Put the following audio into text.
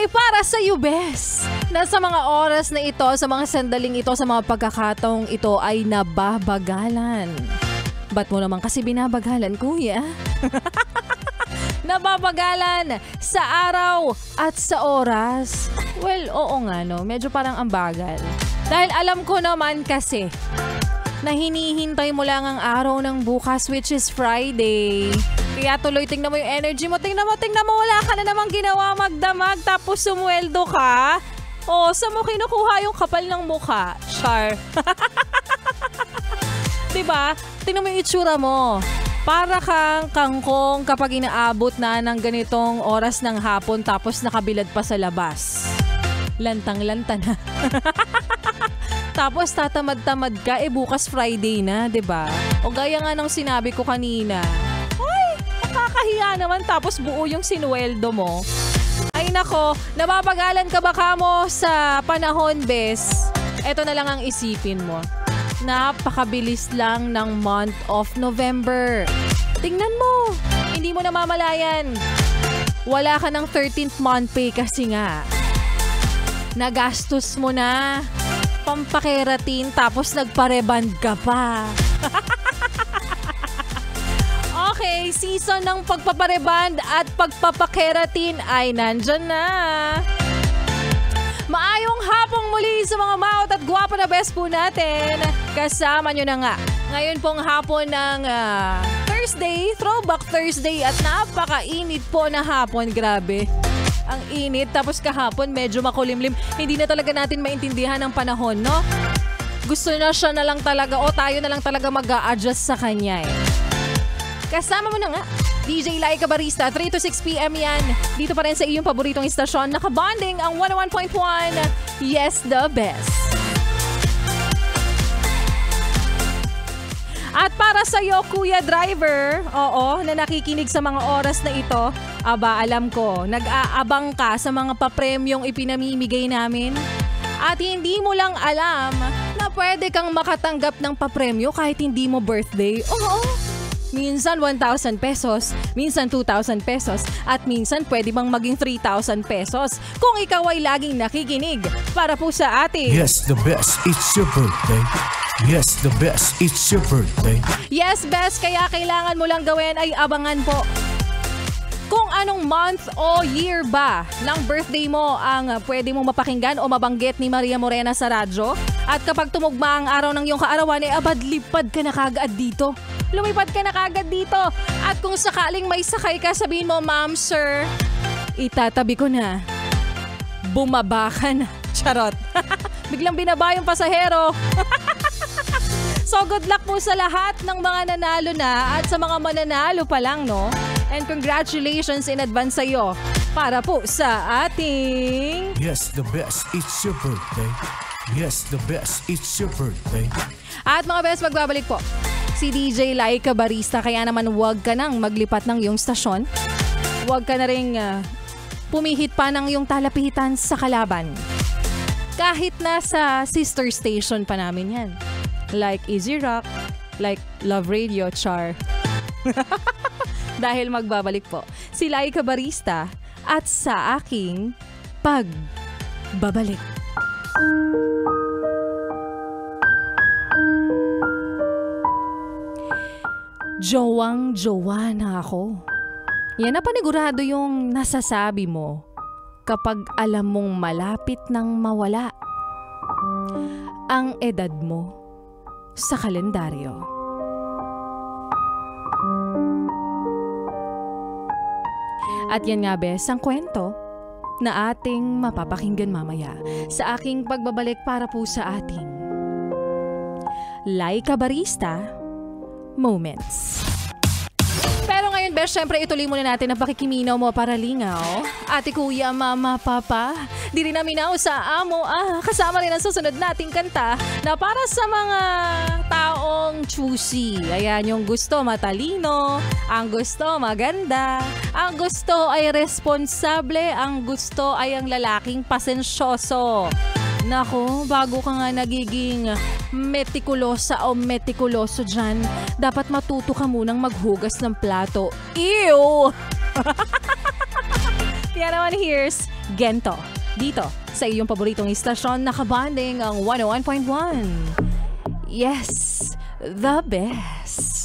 ay para sa iyo, Bes. Na sa mga oras na ito, sa mga sandaling ito, sa mga pagkakataong ito ay nababagalan. Ba't mo naman kasi binabagalan, kuya? Nababagalan sa araw at sa oras. Well, oo nga no, medyo parang ang bagal. Dahil alam ko naman kasi na hinihintay mo lang ang araw ng bukas, which is Friday. Kaya tuloy, tingnan mo yung energy mo. Tingnan mo, wala ka na namang ginawa magdamag tapos sumweldo ka. O, sa mo kinukuha yung kapal ng mukha? Char. Diba? Tingnan mo yung itsura mo. Para kang kangkong kapag inaabot na ng ganitong oras ng hapon tapos nakabilad pa sa labas. Lantang-lanta na. Tapos tatamad-tamad ka, bukas Friday na, 'di ba? O gaya nga ng sinabi ko kanina. Ay, nakakahiya naman tapos buo yung sinuweldo mo. Ay nako, nababagalan ka ba kamo sa panahon, Bes? Ito na lang ang isipin mo. Napakabilis lang ng month of November. Tingnan mo, hindi mo namamalayan. Wala ka ng 13th month pay kasi nga. Nagastos mo na. Pampakeratin tapos nagpareband ka pa. Okay, season ng pagpapareband at pagpapakeratin ay nandyan na. Maayong hapong muli sa mga maut at gwapa na best po natin. Kasama nyo na nga. Ngayon pong hapon ng Thursday, Throwback Thursday at napakainit po na hapon. Grabe. Ang init, tapos kahapon medyo makulimlim. Hindi na talaga natin maintindihan ang panahon, no? Gusto na siya na lang talaga o tayo na lang talaga mag-a-adjust sa kanya eh. Kasama mo na nga, DJ Laika Barista, 3 to 6 p.m. yan. Dito pa rin sa iyong paboritong istasyon, nakabonding ang 101.1, Yes, the Best. At para sa iyo, Kuya Driver, oo, na nakikinig sa mga oras na ito, aba, alam ko, nag-aabang ka sa mga papremyong ipinamimigay namin. At hindi mo lang alam na pwede kang makatanggap ng papremyo kahit hindi mo birthday. Oo, minsan 1,000 pesos, minsan 2,000 pesos, at minsan pwede bang maging 3,000 pesos kung ikaw ay laging nakikinig para po sa atin. Yes, the best, it's your birthday. Yes, the best. It's your birthday. Yes, best. Kaya kailangan mo lang gawin ay abangan po. Kung anong month o year ba ng birthday mo ang pwede mong mapakinggan o mabanggit ni Maria Morena sa radyo. At kapag tumugma ang araw ng iyong kaarawan, abad lipad ka na kagad dito. Lumipad ka na kagad dito. At kung sakaling may sakay ka, sabihin mo, Ma'am, Sir, itatabi ko na. Bumaba ka na. Charot. Biglang binaba yung pasahero. So good luck po sa lahat ng mga nanalo na at sa mga mananalo pa lang, no? And congratulations in advance sa iyo para po sa ating... Yes, the best. It's your birthday. Yes, the best. It's your birthday. At mga best, magbabalik po si DJ Laika Barista. Kaya naman huwag ka nang maglipat ng iyong stasyon. Huwag ka na rin pumihit pa ng iyong talapihitan sa kalaban. Kahit nasa sister station pa namin yan. Like Easy Rock, like Love Radio, Char. Dahil magbabalik po si Laika Barista at sa aking pagbabalik. Jowang-jowa na ako. Yan na panigurado yung nasasabi mo kapag alam mong malapit nang mawala ang edad mo sa kalendaryo. At yan nga bes, ang kwento na ating mapapakinggan mamaya sa aking pagbabalik para po sa ating Laika Barista Moments. Pero ngayon, Bes, syempre ituloy muna natin ang pakikiminaw mo para lingaw. Ate, kuya, mama, papa, di rin naminaw sa amo. Kasama rin ang susunod nating kanta na para sa mga taong choosy. Ayan, yung gusto matalino, ang gusto maganda, ang gusto ay responsable, ang gusto ay ang lalaking pasensyoso. Nako, bago ka nga nagiging metikulosa o metikuloso dyan, dapat matuto ka munang maghugas ng plato. Ew! Yan naman, here's Gento. Dito, sa iyong paboritong istasyon, nakabanding ang 101.1. Yes, the best.